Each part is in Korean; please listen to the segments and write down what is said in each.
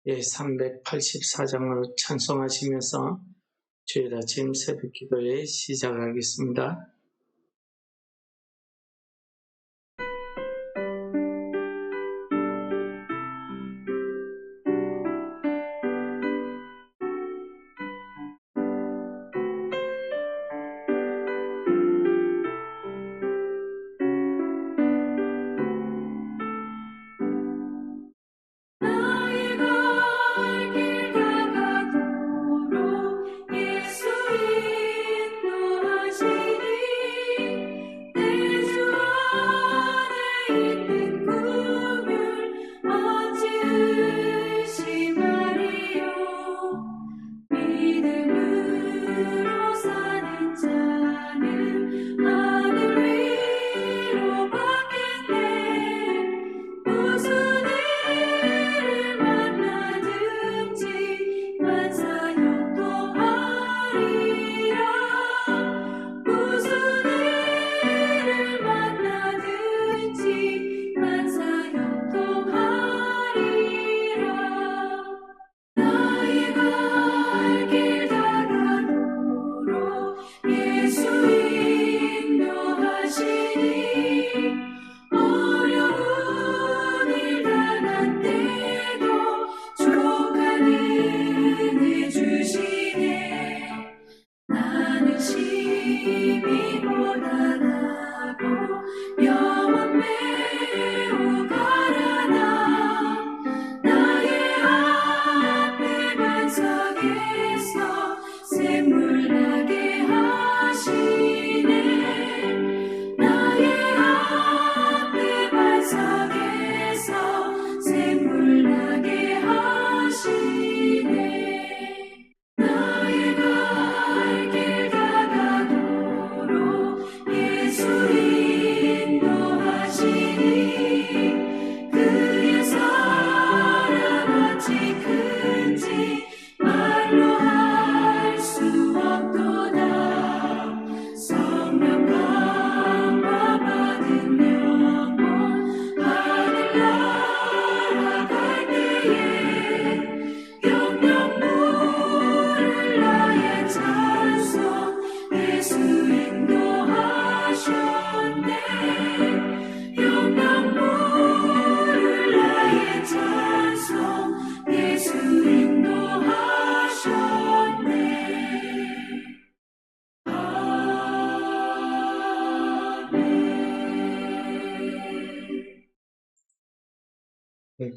384장으로 찬송하시면서 주일 아침 새벽 기도에 시작하겠습니다.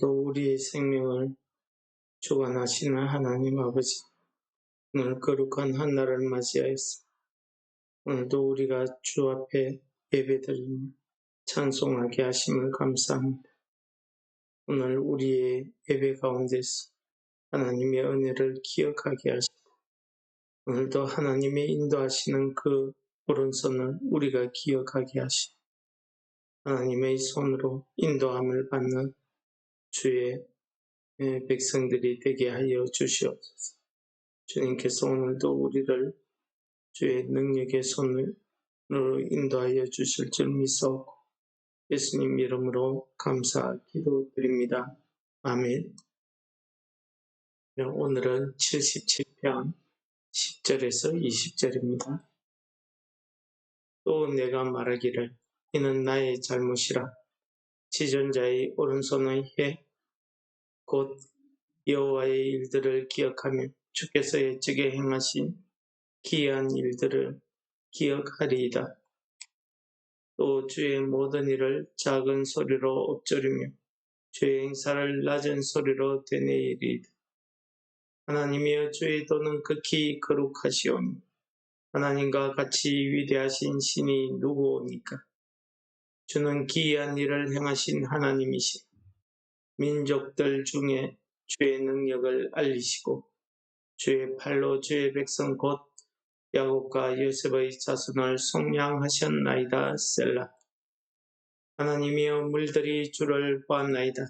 또 우리의 생명을 주관하시는 하나님 아버지, 오늘 거룩한 한날을 맞이하였습니다. 오늘도 우리가 주 앞에 예배드리며 찬송하게 하심을 감사합니다. 오늘 우리의 예배 가운데서 하나님의 은혜를 기억하게 하시고, 오늘도 하나님의 인도하시는 그 오른손을 우리가 기억하게 하시고, 하나님의 손으로 인도함을 받는 주의 백성들이 되게 하여 주시옵소서. 주님께서 오늘도 우리를 주의 능력의 손으로 인도하여 주실 줄 믿사오고 예수님 이름으로 감사 기도드립니다. 아멘. 오늘은 77편 10절에서 20절입니다. 또 내가 말하기를 이는 나의 잘못이라 지존자의 오른손의 해 곧 여호와의 일들을 기억하며 주께서 옛적에 행하신 기이한 일들을 기억하리이다. 또 주의 모든 일을 작은 소리로 엎조리며 주의 행사를 낮은 소리로 되뇌이리이다. 하나님이여 주의 도는 극히 거룩하시오니 하나님과 같이 위대하신 신이 누구오니까. 주는 기이한 일을 행하신 하나님이시라. 민족들 중에 주의 능력을 알리시고 주의 팔로 주의 백성 곧 야곱과 요셉의 자손을 속량하셨나이다. 셀라. 하나님이여 물들이 주를 보았나이다.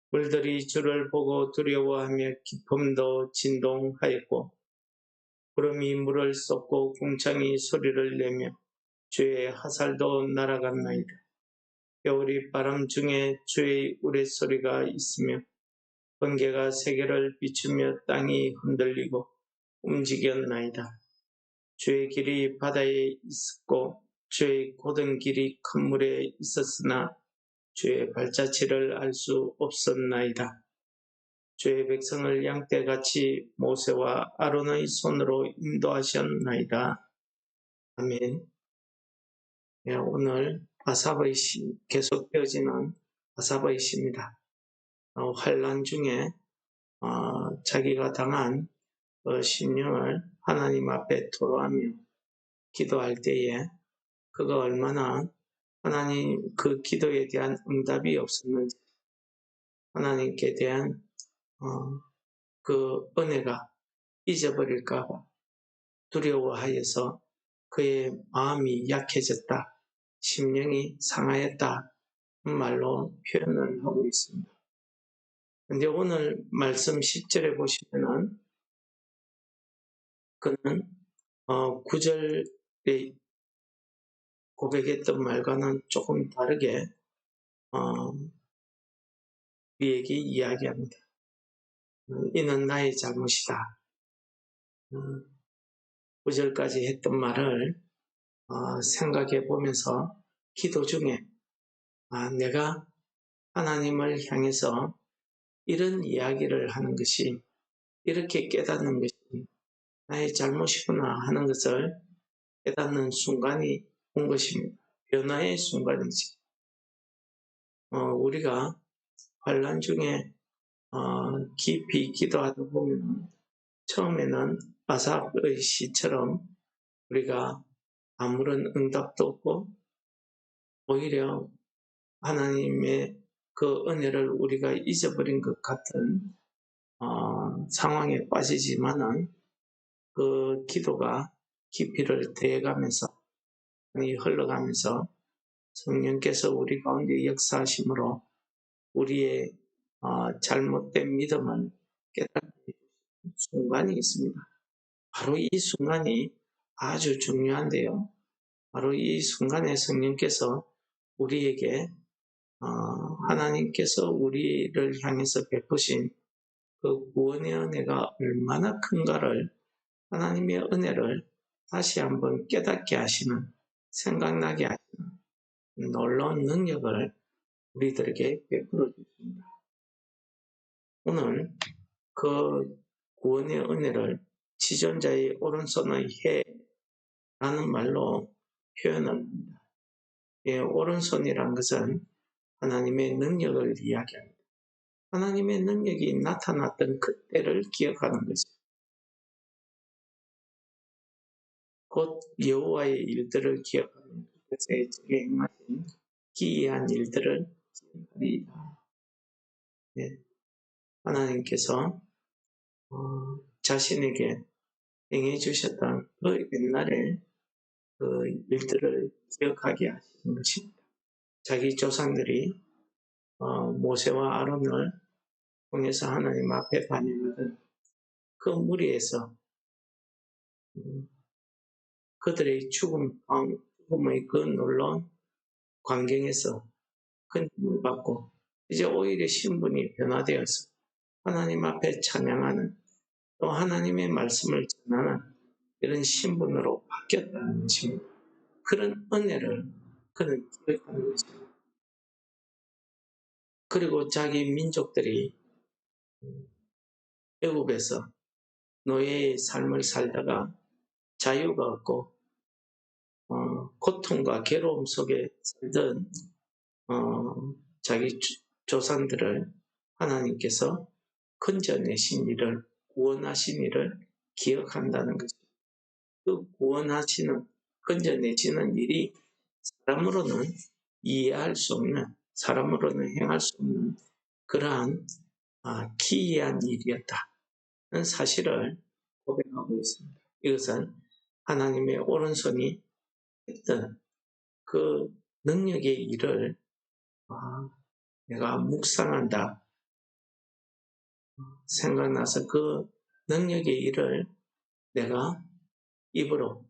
물들이 주를 보고 두려워하며 깊음도 진동하였고 구름이 물을 쏟고 궁창이 소리를 내며 주의 화살도 날아갔나이다. 겨울이 바람 중에 주의 우레소리가 있으며 번개가 세계를 비추며 땅이 흔들리고 움직였나이다. 주의 길이 바다에 있었고 주의 고든 길이 큰 물에 있었으나 주의 발자취를 알 수 없었나이다. 주의 백성을 양떼같이 모세와 아론의 손으로 인도하셨나이다. 아멘. 네, 오늘 아삽의 시, 계속되어지는 아삽의 시입니다. 환난 중에 자기가 당한 심령을 하나님 앞에 토로하며 기도할 때에 그가 얼마나 하나님 그 기도에 대한 응답이 없었는지, 하나님께 대한 그 은혜가 잊어버릴까 봐 두려워하여서 그의 마음이 약해졌다, 심령이 상하였다 말로 표현을 하고 있습니다. 근데 오늘 말씀 10절에 보시면은 그는 9절에 고백했던 말과는 조금 다르게 우리에게 이야기합니다. 이는 나의 잘못이다. 9절까지 했던 말을 생각해 보면서 기도 중에 내가 하나님을 향해서 이런 이야기를 하는 것이, 이렇게 깨닫는 것이 나의 잘못이구나 하는 것을 깨닫는 순간이 온 것입니다. 변화의 순간이지. 우리가 환난 중에 깊이 기도하다 보면 처음에는 아삽의 시처럼 우리가 아무런 응답도 없고 오히려 하나님의 그 은혜를 우리가 잊어버린 것 같은 상황에 빠지지만은 그 기도가 깊이를 더해가면서 흘러가면서 성령께서 우리 가운데 역사하심으로 우리의 잘못된 믿음을 깨닫는 순간이 있습니다. 바로 이 순간이 아주 중요한데요. 바로 이 순간에 성령께서 우리에게 하나님께서 우리를 향해서 베푸신 그 구원의 은혜가 얼마나 큰가를, 하나님의 은혜를 다시 한번 깨닫게 하시는, 생각나게 하시는 놀라운 능력을 우리들에게 베풀어 주십니다. 오늘 그 구원의 은혜를 지존자의 오른손의 해라는 말로 표현을 합니다. 오른손이란 것은 하나님의 능력을 이야기합니다. 하나님의 능력이 나타났던 그때를 기억하는 것입니다. 곧 여호와의 일들을 기억하는 것에 적에 행하신 기이한 일들을 기억하리이다. 하나님께서 자신에게 행해 주셨던 그 옛날에 그 일들을 기억하게 하시는 것입니다. 자기 조상들이 모세와 아론을 통해서 하나님 앞에 반영하던 그 무리에서 그들의 죽음의 그 놀라운 광경에서 큰 힘을 받고 이제 오히려 신분이 변화되어서 하나님 앞에 찬양하는, 또 하나님의 말씀을 전하는 이런 신분으로 바뀌었다는 것입니다. 그런 은혜를 그는 기억하는 것입니다. 그리고 자기 민족들이 애굽에서 노예의 삶을 살다가 자유가 없고 고통과 괴로움 속에 살던 자기 조상들을 하나님께서 건져내신 일을, 구원하신 일을 기억한다는 것입니다. 그 구원하시는, 건져내시는 일이 사람으로는 이해할 수 없는, 사람으로는 행할 수 없는 그러한 기이한 일이었다는 사실을 고백하고 있습니다. 이것은 하나님의 오른손이 했던 그 능력의 일을 내가 묵상한다, 생각나서 그 능력의 일을 내가 입으로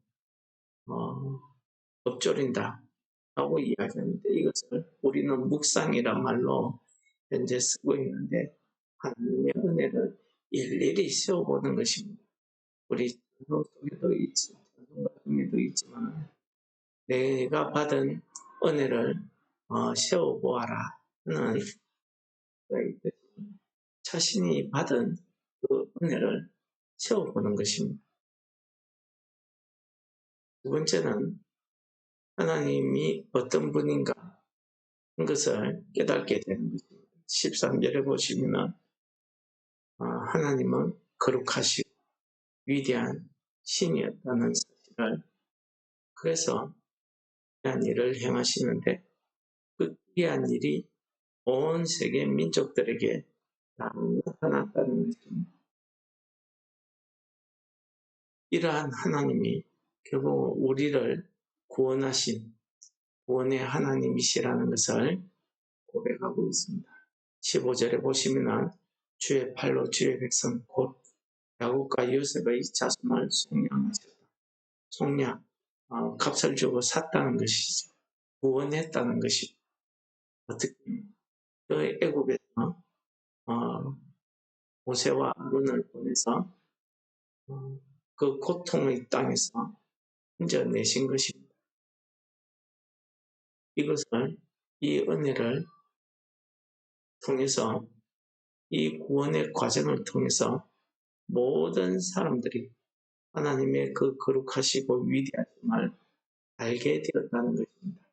엎조린다 하고 이야기하는데, 이것을 우리는 묵상이란 말로 현재 쓰고 있는데 하나님의 은혜를 일일이 세워보는 것입니다. 우리 전도 속에도 있지, 전도 중에도 있지만 내가 받은 은혜를 세워보아라 하는 자신이 받은 그 은혜를 세워보는 것입니다. 두 번째는 하나님이 어떤 분인가 하는 것을 깨닫게 되는 것입니다. 13절에 보시면 하나님은 거룩하시고 위대한 신이었다는 사실을, 그래서 귀한 일을 행하시는데 그 귀한 일이 온 세계 민족들에게 다 나타났다는 것입니다. 이러한 하나님이 결국 우리를 구원하신 구원의 하나님이시라는 것을 고백하고 있습니다. 15절에 보시면 주의 팔로 주의 백성 곧 야곱과 요셉의 자손을 속량하셨다. 속량, 값을 주고 샀다는 것이죠. 구원했다는 것이 어떻게 그 애굽에서 모세와 아론을 보내서 그 고통의 땅에서 건져내신 것입니다. 이것을, 이 은혜를 통해서, 이 구원의 과정을 통해서 모든 사람들이 하나님의 그 거룩하시고 위대하심을 알게 되었다는 것입니다.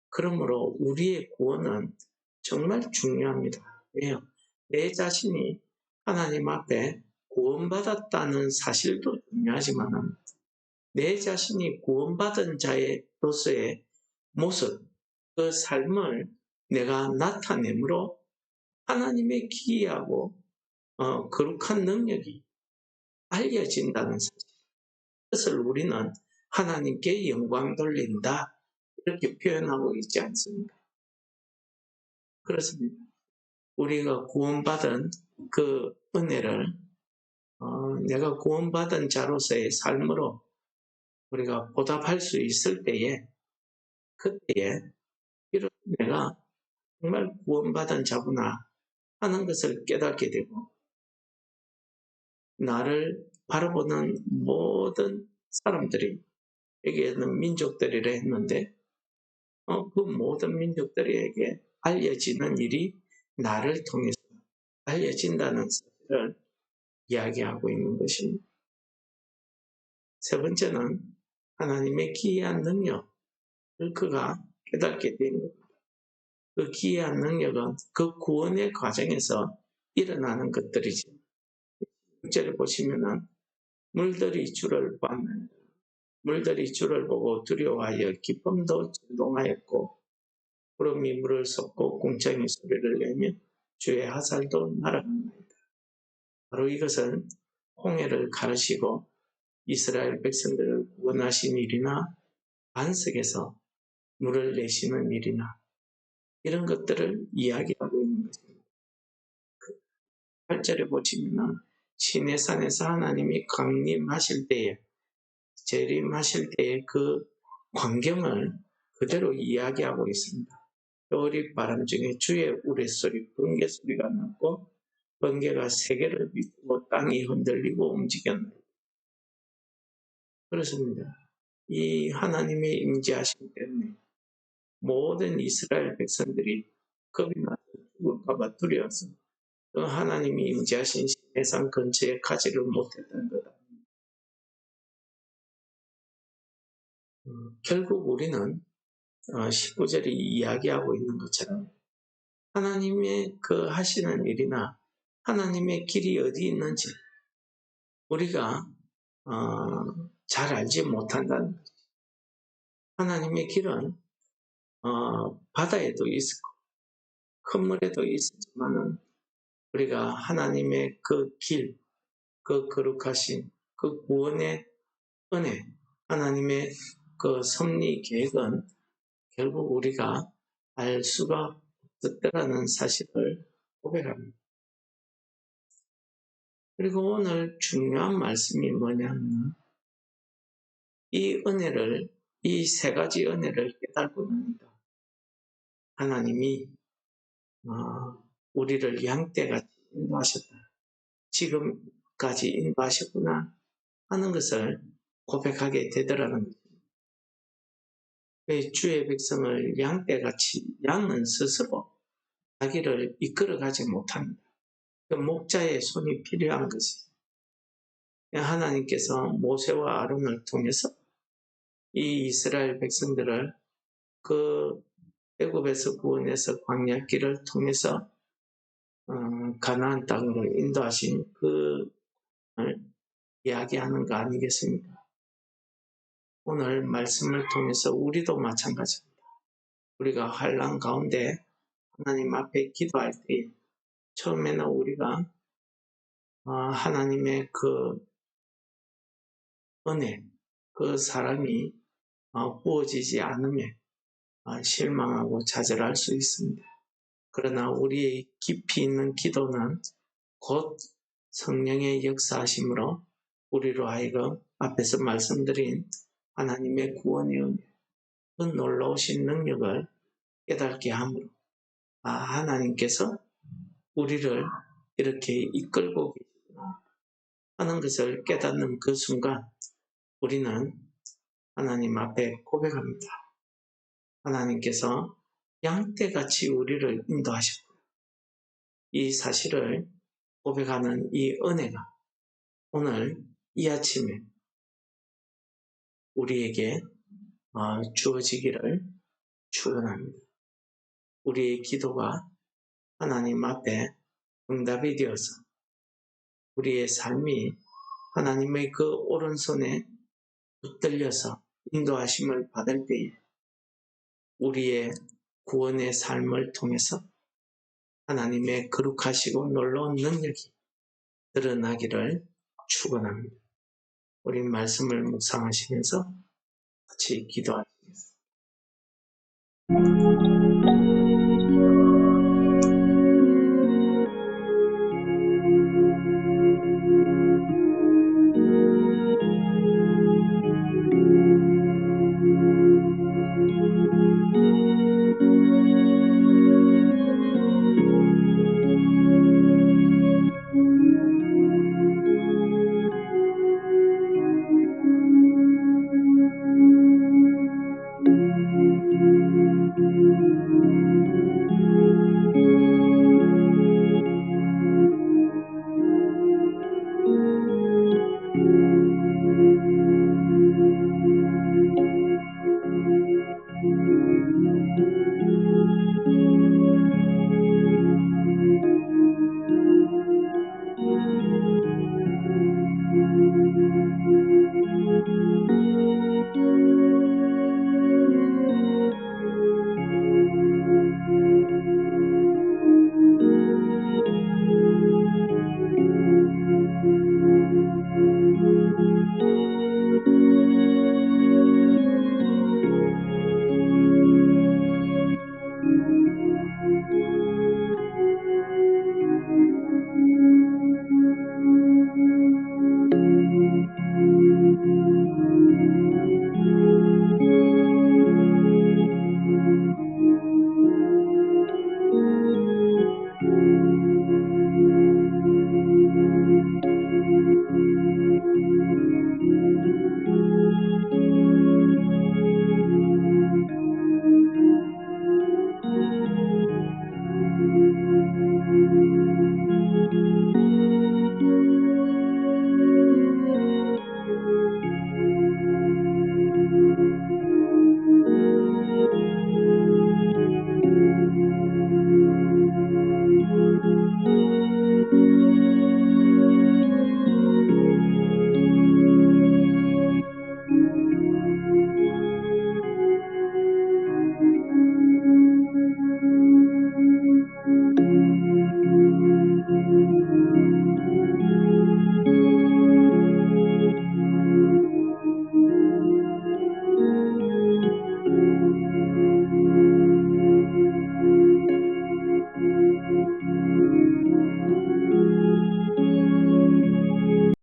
그러므로 우리의 구원은 정말 중요합니다. 왜요? 내 자신이 하나님 앞에 구원받았다는 사실도 중요하지만 내 자신이 구원받은 자로서의 모습, 그 삶을 내가 나타내므로 하나님의 기이하고 거룩한 능력이 알려진다는 사실. 그것을 우리는 하나님께 영광 돌린다, 이렇게 표현하고 있지 않습니까? 그렇습니다. 우리가 구원받은 그 은혜를 내가 구원받은 자로서의 삶으로 우리가 보답할 수 있을 때에, 그때에 이런 내가 정말 구원받은 자구나 하는 것을 깨닫게 되고, 나를 바라보는 모든 사람들이, 여기에는 민족들이라 했는데 그 모든 민족들에게 알려지는 일이 나를 통해서 알려진다는 사실을 이야기하고 있는 것입니다. 세 번째는 하나님의 기이한 능력을 그가 깨닫게 된 겁니다. 그 기이한 능력은 그 구원의 과정에서 일어나는 것들이죠. 6절에 보시면은 물들이 주를 봤는데 물들이 주를 보고 두려워하여 기쁨도 진동하였고 구름이 물을 쏟고 궁창이 소리를 내며 주의 화살도 날아갑니다. 바로 이것은 홍해를 가르시고 이스라엘 백성들을 구원하신 일이나 반석에서 물을 내시는 일이나 이런 것들을 이야기하고 있는 것입니다. 8절에 보시면 시내산에서 하나님이 강림하실 때에, 재림하실 때의 그 광경을 그대로 이야기하고 있습니다. 겨울이 바람 중에 주의 우레소리, 번개 소리가 났고 번개가 세계를 비추고 땅이 흔들리고 움직였나이다. 그렇습니다. 이 하나님의 임재하심 때문에 모든 이스라엘 백성들이 겁이 나서 죽을까봐 두려워서 그 하나님이 임재하신 시내산 근처에 가지를 못했던 거다. 결국 우리는 19절이 이야기하고 있는 것처럼 하나님의 그 하시는 일이나 하나님의 길이 어디 있는지 우리가 잘 알지 못한다는 거죠. 하나님의 길은 바다에도 있었고 큰 물에도 있었지만은 우리가 하나님의 그 길, 그 거룩하신 그 구원의 은혜, 하나님의 그 섭리 계획은 결국 우리가 알 수가 없었다는 사실을 고백합니다. 그리고 오늘 중요한 말씀이 뭐냐면 이 은혜를, 이 세 가지 은혜를 깨닫고 납니다. 하나님이 우리를 양떼같이 인도하셨다. 지금까지 인도하셨구나 하는 것을 고백하게 되더라는 거죠. 왜 주의 백성을 양떼같이 양은 스스로 자기를 이끌어가지 못합니다. 그 목자의 손이 필요한 것이 하나님께서 모세와 아론을 통해서 이 이스라엘 백성들을 그 애굽에서 구원해서 광야길을 통해서 가나안 땅으로 인도하신 그 이야기하는 거 아니겠습니까? 오늘 말씀을 통해서 우리도 마찬가지입니다. 우리가 환난 가운데 하나님 앞에 기도할 때 처음에는 우리가 하나님의 그 은혜, 그 사랑이 부어지지 않음에 실망하고 좌절할 수 있습니다. 그러나 우리의 깊이 있는 기도는 곧 성령의 역사하심으로 우리로 하여금 앞에서 말씀드린 하나님의 구원의 은혜, 그 놀라우신 능력을 깨닫게 함으로 하나님께서 우리를 이렇게 이끌고 계시구나 하는 것을 깨닫는 그 순간 우리는 하나님 앞에 고백합니다. 하나님께서 양떼같이 우리를 인도하셨고 이 사실을 고백하는 이 은혜가 오늘 이 아침에 우리에게 주어지기를 축원합니다. 우리의 기도가 하나님 앞에 응답이 되어서 우리의 삶이 하나님의 그 오른손에 붙들려서 인도하심을 받을 때에 우리의 구원의 삶을 통해서 하나님의 거룩하시고 놀라운 능력이 드러나기를 축원합니다. 우리 말씀을 묵상하시면서 같이 기도하시죠.